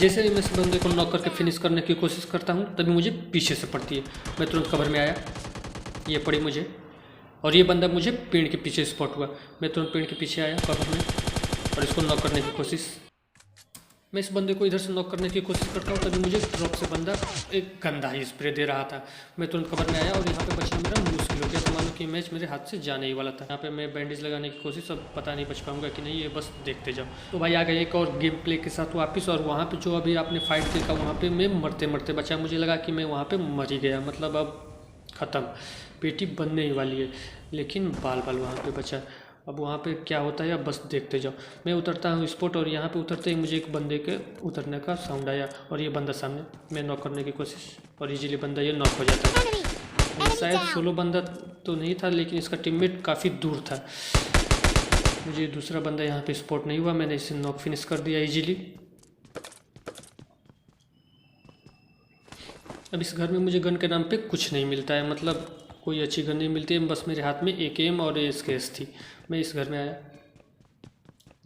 जैसे ही मैं इस बंदे को नॉक करके फिनिश करने की कोशिश करता हूँ तभी मुझे पीछे से पड़ती है। मैं तुरंत कवर में आया, ये पड़ी मुझे, और ये बंदा मुझे पेड़ के पीछे स्पॉट हुआ। मैं तुरंत पेड़ के पीछे आया कवर में और इसको नॉक करने की कोशिश। मैं इस बंदे को इधर से नॉक करने की कोशिश करता हूँ तभी मुझे ड्रॉप से बंदा एक गंदा ही स्प्रे दे रहा था। मैं तुरंत कवर में आया और यहाँ पे बचना मेरा मुश्किल हो गया, तो मानो कि मैच मेरे हाथ से जाने ही वाला था। यहाँ पे मैं बैंडेज लगाने की कोशिश, अब पता नहीं बच पाऊंगा कि नहीं, ये बस देखते जाओ। तो भाई आ गए एक और गेम प्ले के साथ वापस, और वहाँ पर जो अभी आपने फाइट देखा वहाँ पर मैं मरते मरते बचा। मुझे लगा कि मैं वहाँ पर मर ही गया, मतलब अब ख़त्म, पेटी बनने ही वाली है, लेकिन बाल बाल वहाँ पे बचा। अब वहाँ पे क्या होता है अब बस देखते जाओ। मैं उतरता हूँ स्पॉट, और यहाँ पे उतरते ही मुझे एक बंदे के उतरने का साउंड आया और ये बंदा सामने। मैं नॉक करने की कोशिश और इजीली बंदा ये नॉक हो जाता है। शायद सोलो बंदा तो नहीं था, लेकिन इसका टीममेट काफ़ी दूर था। मुझे दूसरा बंदा यहाँ पे स्पॉट नहीं हुआ, मैंने इसे नॉक फिनिश कर दिया ईजीली। अब इस घर में मुझे गन के नाम पे कुछ नहीं मिलता है, मतलब कोई अच्छी गन नहीं मिलती है। बस मेरे हाथ में AKM और ASKS थी। मैं इस घर में आया,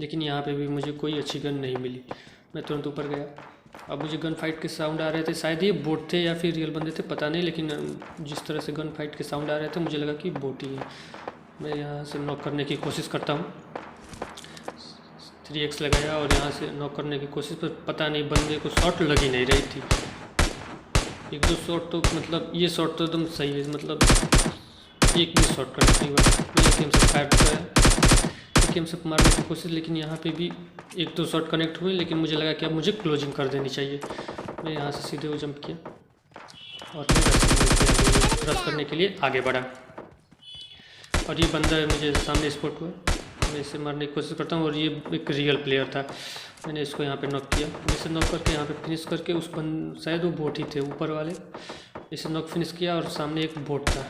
लेकिन यहाँ पे भी मुझे कोई अच्छी गन नहीं मिली। मैं तुरंत ऊपर गया। अब मुझे गन फाइट के साउंड आ रहे थे, शायद ये बोट थे या फिर रियल बंदे थे, पता नहीं, लेकिन जिस तरह से गन फाइट के साउंड आ रहे थे मुझे लगा कि बोट ही है। मैं यहाँ से नॉक करने की कोशिश करता हूँ, 3x लगाया और यहाँ से नॉक करने की कोशिश, पर पता नहीं बंदे को शॉट लग ही नहीं रही थी। एक दो शॉट तो, मतलब ये शॉट तो एकदम सही है, मतलब एक भी शॉट कनेक्ट नहीं हुआ। मैं AKM से फायर कराया, AKM से मारने की कोशिश, लेकिन यहाँ पे भी एक दो शॉट कनेक्ट हुए, लेकिन मुझे लगा कि अब मुझे क्लोजिंग कर देनी चाहिए। मैं यहाँ से सीधे वो जंप किया और फिर रश करने के लिए आगे बढ़ा, और ये बंदा मुझे सामने स्पॉट हुआ। मैं इसे मारने की कोशिश करता हूँ, और ये एक रियल प्लेयर था। मैंने इसको यहाँ पे नॉक किया। इसे नॉक करके यहाँ पे फिनिश करके उस शायद वो बोट ही थे ऊपर वाले, इसे नॉक फिनिश किया, और सामने एक बोट था,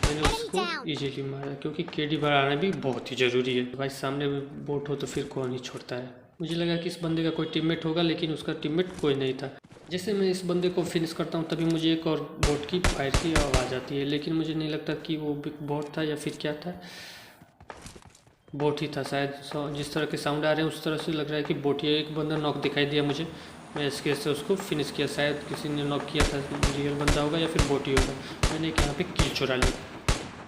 मैंने उसको इजीली मारा, क्योंकि KD बढ़ाना भी बहुत ही ज़रूरी है भाई। सामने बोट हो तो फिर कौन ही छोड़ता है। मुझे लगा कि इस बंदे का कोई टीममेट होगा, लेकिन उसका टीममेट कोई नहीं था। जैसे मैं इस बंदे को फिनिश करता हूँ तभी मुझे एक और बोट की फायर की आवाज़ आती है, लेकिन मुझे नहीं लगता कि वो बोट था या फिर क्या था। बोट ही था शायद, जिस तरह के साउंड आ रहे हैं उस तरह से लग रहा है कि बोट ही है। एक बंदा नॉक दिखाई दिया मुझे, मैं इसके से उसको फिनिश किया। शायद किसी ने नॉक किया था, रियल बंदा होगा या फिर बोट ही होगा। मैंने एक यहाँ पे किल चुरा ली।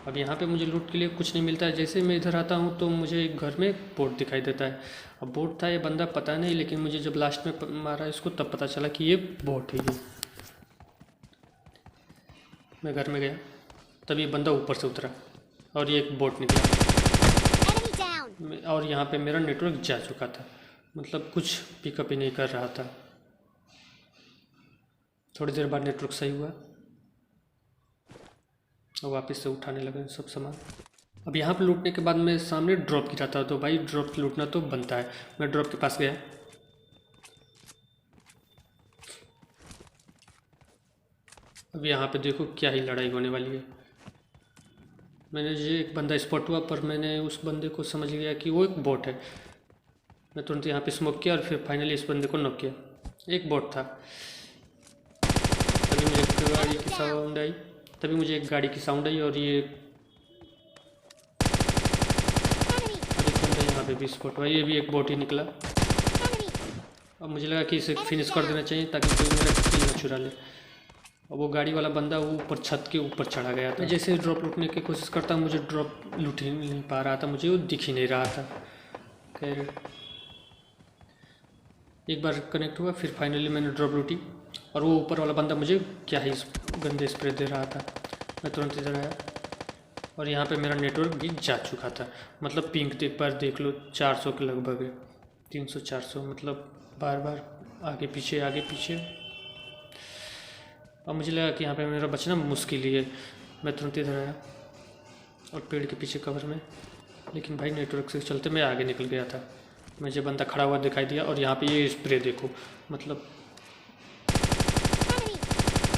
अब यहाँ पे मुझे लूट के लिए कुछ नहीं मिलता है। जैसे मैं इधर आता हूँ तो मुझे एक घर में बोट दिखाई देता है। अब बोट था ये बंदा पता नहीं, लेकिन मुझे जब लास्ट में मारा इसको तब पता चला कि ये बोट ही है। मैं घर में गया तब ये बंदा ऊपर से उतरा और ये एक बोट निकला, और यहाँ पे मेरा नेटवर्क जा चुका था, मतलब कुछ पिकअप ही नहीं कर रहा था। थोड़ी देर बाद नेटवर्क सही हुआ और वापस से उठाने लगे सब सामान। अब यहाँ पे लूटने के बाद मैं सामने ड्रॉप गिरा था, तो भाई ड्रॉप लूटना तो बनता है। मैं ड्रॉप के पास गया, अब यहाँ पे देखो क्या ही लड़ाई होने वाली है। मैंने ये एक बंदा स्पॉट हुआ, पर मैंने उस बंदे को समझ लिया कि वो एक बोट है। मैं तुरंत यहाँ पे स्मोक किया और फिर फाइनली इस बंदे को नॉक किया। एक बोट था। तभी मुझे एक गाड़ी की साउंड आई, और ये बंदा यहाँ पे भी स्पॉट हुआ, ये भी एक बोट ही निकला। अब मुझे लगा कि इसे फिनिश कर देना चाहिए ताकि कोई मेरा किल न चुरा ले। और वो गाड़ी वाला बंदा वो ऊपर छत के ऊपर चढ़ा गया था। जैसे ड्रॉप लूटने की कोशिश करता, मुझे ड्रॉप लूट ही नहीं पा रहा था, मुझे वो दिख ही नहीं रहा था। खैर एक बार कनेक्ट हुआ, फिर फाइनली मैंने ड्रॉप लूटी, और वो ऊपर वाला बंदा मुझे क्या ही गंदे स्प्रे दे रहा था। मैं तुरंत इधर आया, और यहाँ पे मेरा नेटवर्क भी जा चुका था, मतलब पिंक एक बार देख लो 400 के लगभग है, 300-400, मतलब बार बार आगे पीछे। अब मुझे लगा कि यहाँ पे मेरा बचना मुश्किल ही है। मैं तुरंत इधर आया और पेड़ के पीछे कवर में, लेकिन भाई नेटवर्क से चलते मैं आगे निकल गया था। मुझे बंदा खड़ा हुआ दिखाई दिया, और यहाँ पे ये स्प्रे देखो, मतलब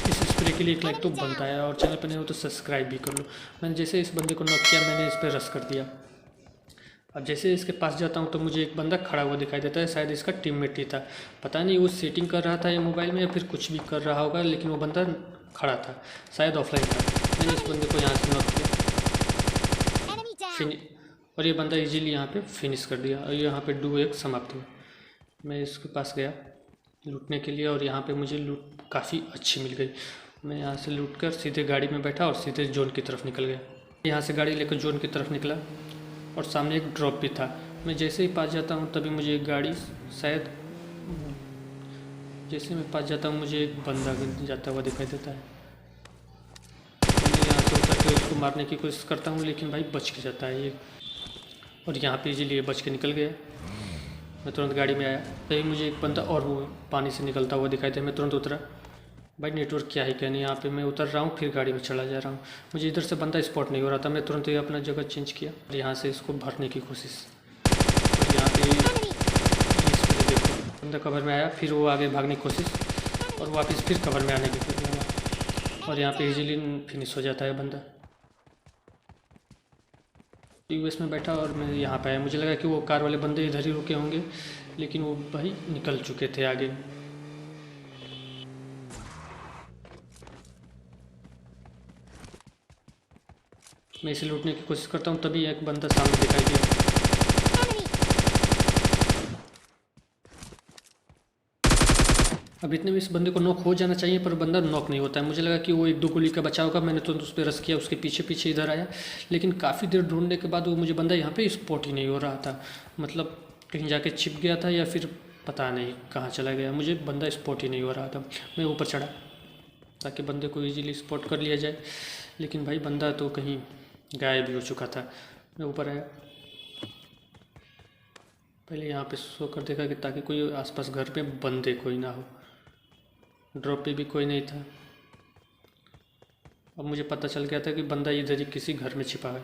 इस स्प्रे के लिए एक लाइक तो बनता है, और चैनल पर नहीं हो तो सब्सक्राइब भी कर लो। मैंने जैसे इस बंदे को नॉक किया, मैंने इस पर रश कर दिया। अब जैसे इसके पास जाता हूँ तो मुझे एक बंदा खड़ा हुआ दिखाई देता है, शायद इसका टीममेट ही था। पता नहीं वो सेटिंग कर रहा था या मोबाइल में या फिर कुछ भी कर रहा होगा, लेकिन वो बंदा खड़ा था, शायद ऑफलाइन था। मैंने इस बंदे को यहाँ से नॉक किया, और ये बंदा इजीली यहाँ पे फिनिश कर दिया, और यहाँ पे डू एक समाप्त हुआ। मैं इसके पास गया, लूटने के लिए, और यहाँ पे मुझे लूट काफ़ी अच्छी मिल गई। मैं यहाँ से लूट कर सीधे गाड़ी में बैठा और सीधे जोन की तरफ निकल गया। यहाँ से गाड़ी लेकर जोन की तरफ निकला और सामने एक ड्रॉप भी था। मैं जैसे ही पास जाता हूँ तभी मुझे एक गाड़ी, शायद जैसे मैं पास जाता हूँ मुझे एक बंदा जाता हुआ दिखाई देता है। मैं यहाँ से उतर के उसको मारने की कोशिश करता हूँ, लेकिन भाई बच के जाता है ये, और यहाँ पे इजीली बच के निकल गया। मैं तुरंत गाड़ी में आया, तभी मुझे एक बंदा और वो पानी से निकलता हुआ दिखाई दिया। मैं तुरंत उतरा। भाई नेटवर्क क्या ही कहने, यहाँ पे मैं उतर रहा हूँ फिर गाड़ी में चला जा रहा हूँ। मुझे इधर से बंदा स्पॉट नहीं हो रहा था। मैं तुरंत ही अपना जगह चेंज किया और यहाँ से इसको भरने की कोशिश। और यहाँ पे इस देखो बंदा कवर में आया, फिर वो आगे भागने की कोशिश और वापस फिर कवर में आने की कोशिश, और यहाँ पे इजीली फिनिश हो जाता है बंदा। यूएस में बैठा और मैं यहाँ पे आया। मुझे लगा कि वो कार वाले बंदे इधर ही रुके होंगे, लेकिन वो भाई निकल चुके थे आगे। मैं इसे लूटने की कोशिश करता हूँ, तभी एक बंदा सामने दिखाई दिया। अब इतने में इस बंदे को नॉक हो जाना चाहिए, पर बंदा नॉक नहीं होता है। मुझे लगा कि वो एक दो गोली का बचाव होगा। मैंने तुरंत उस पर रश किया, उसके पीछे पीछे इधर आया, लेकिन काफ़ी देर ढूंढने के बाद वो मुझे बंदा यहाँ पे स्पॉट ही नहीं हो रहा था। मतलब कहीं जाके छिप गया था या फिर पता नहीं कहाँ चला गया, मुझे बंदा स्पॉट ही नहीं हो रहा था। मैं ऊपर चढ़ा ताकि बंदे को ईजिली स्पॉट कर लिया जाए, लेकिन भाई बंदा तो कहीं गायब भी हो चुका था। मैं ऊपर आया, पहले यहाँ पे सो कर देखा कि ताकि कोई आसपास घर पे बंदे कोई ना हो। ड्रॉप पे भी कोई नहीं था। अब मुझे पता चल गया था कि बंदा इधर ही किसी घर में छिपा है।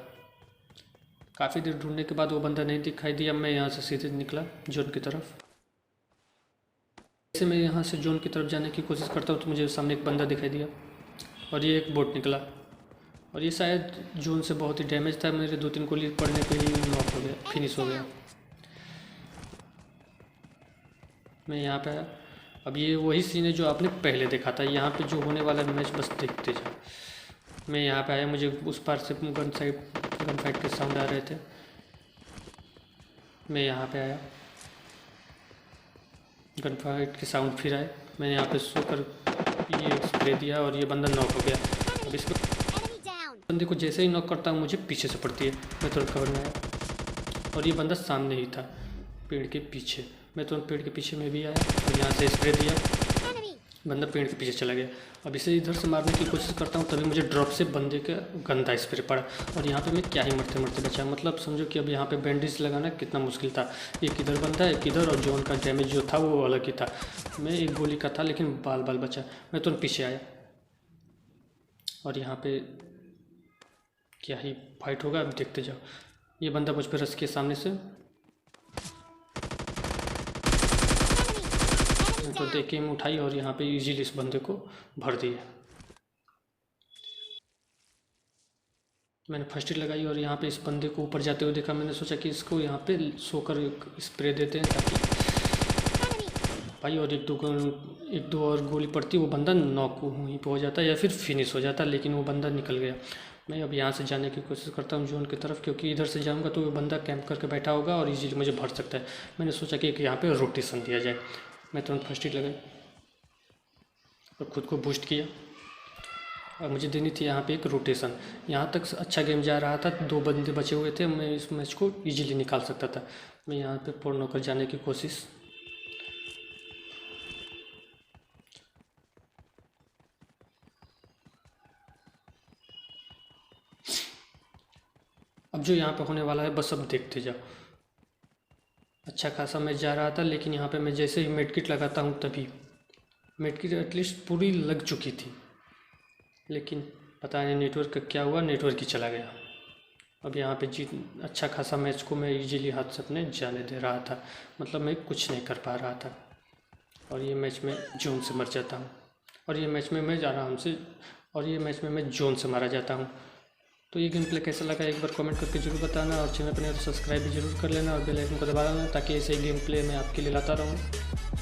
काफ़ी देर ढूंढने के बाद वो बंदा नहीं दिखाई दिया। मैं यहाँ से सीधे निकला जोन की तरफ। जैसे मैं यहाँ से जोन की तरफ जाने की कोशिश करता हूँ तो मुझे सामने एक बंदा दिखाई दिया, और ये एक बोट निकला, और ये शायद जोन से बहुत ही डैमेज था। मेरे 2-3 गोली पड़ने पे ही नॉक हो गया, फिनिश हो गया। मैं यहाँ पे आया। अब ये वही सीन है जो आपने पहले देखा था। यहाँ पे जो होने वाला मैच बस देखते जाओ। मैं यहाँ पे आया, मुझे उस पार से गन फाइट के साउंड आ रहे थे। मैं यहाँ पे आया, गन फाइट के साउंड फिर आए। मैंने यहाँ पे सोकर ये स्प्रे दिया और ये बंदा नॉक हो गया। अब इसको बंदे को जैसे ही नॉक करता हूँ मुझे पीछे से पड़ती है। मैं तुरंत कवर में आया और ये बंदा सामने ही था पेड़ के पीछे। मैं तुरंत पेड़ के पीछे में भी आया और यहाँ से स्प्रे दिया, बंदा पेड़ के पीछे चला गया। अब इसे इधर से मारने की कोशिश करता हूँ, तभी मुझे ड्रॉप से बंदे का गंदा स्प्रे पड़ा, और यहाँ पे मैं क्या ही मरते मरते बचा। मतलब समझो कि अब यहाँ पे बैंडेज लगाना कितना मुश्किल था। एक इधर बंदा एक इधर, और जोन का डैमेज जो था वो अलग ही था। मैं एक गोली का था लेकिन बाल बाल बचा। मैं तुरंत पीछे आया और यहाँ पे क्या ही फाइट होगा अब देखते जाओ। ये बंदा मुझ पर रस के सामने से, तो देख में उठाई और यहाँ पे इजीली इस बंदे को भर दिया। मैंने फर्स्ट एड लगाई और यहाँ पे इस बंदे को ऊपर जाते हुए देखा। मैंने सोचा कि इसको यहाँ पे सोकर एक स्प्रे देते हैं ताकि भाई, और एक दो और गोली पड़ती, वो बंदा नॉक वहीं पे हो जाता या फिर फिनिश हो जाता, लेकिन वो बंदा निकल गया। मैं अब यहाँ से जाने की कोशिश करता हूँ जोन की तरफ, क्योंकि इधर से जाऊँगा तो वो बंदा कैंप करके बैठा होगा और इजीली मुझे भर सकता है। मैंने सोचा कि एक यहाँ पे रोटेशन दिया जाए। मैं तुरंत फर्स्ट एड लगाई और खुद को बूस्ट किया, और मुझे देनी थी यहाँ पे एक रोटेशन। यहाँ तक अच्छा गेम जा रहा था, 2 बंदे बचे हुए थे, मैं इस मैच को इजीली निकाल सकता था। मैं यहाँ पे पूर्ण होकर जाने की कोशिश। अब जो यहाँ पे होने वाला है बस अब देखते जाओ। अच्छा खासा मैच जा रहा था, लेकिन यहाँ पे मैं जैसे ही मेडकिट लगाता हूँ तभी मेडकिट एटलीस्ट पूरी लग चुकी थी, लेकिन पता नहीं नेटवर्क का क्या हुआ, नेटवर्क ही चला गया। अब यहाँ पे अच्छा खासा मैच को मैं इजीली हाथ से अपने जाने दे रहा था। मतलब मैं कुछ नहीं कर पा रहा था, और ये मैच में जोन से मर जाता हूँ, और ये मैच में मैं आराम से, और ये मैच में मैं जोन से मारा जाता हूँ। तो ये गेम प्ले कैसा लगा एक बार कमेंट करके जरूर बताना, और चैनल पर नए तो सब्सक्राइब भी जरूर कर लेना और बेल आइकन को दबा लेना, ताकि ऐसे ही गेम प्ले मैं आपके लिए लाता रहूँ।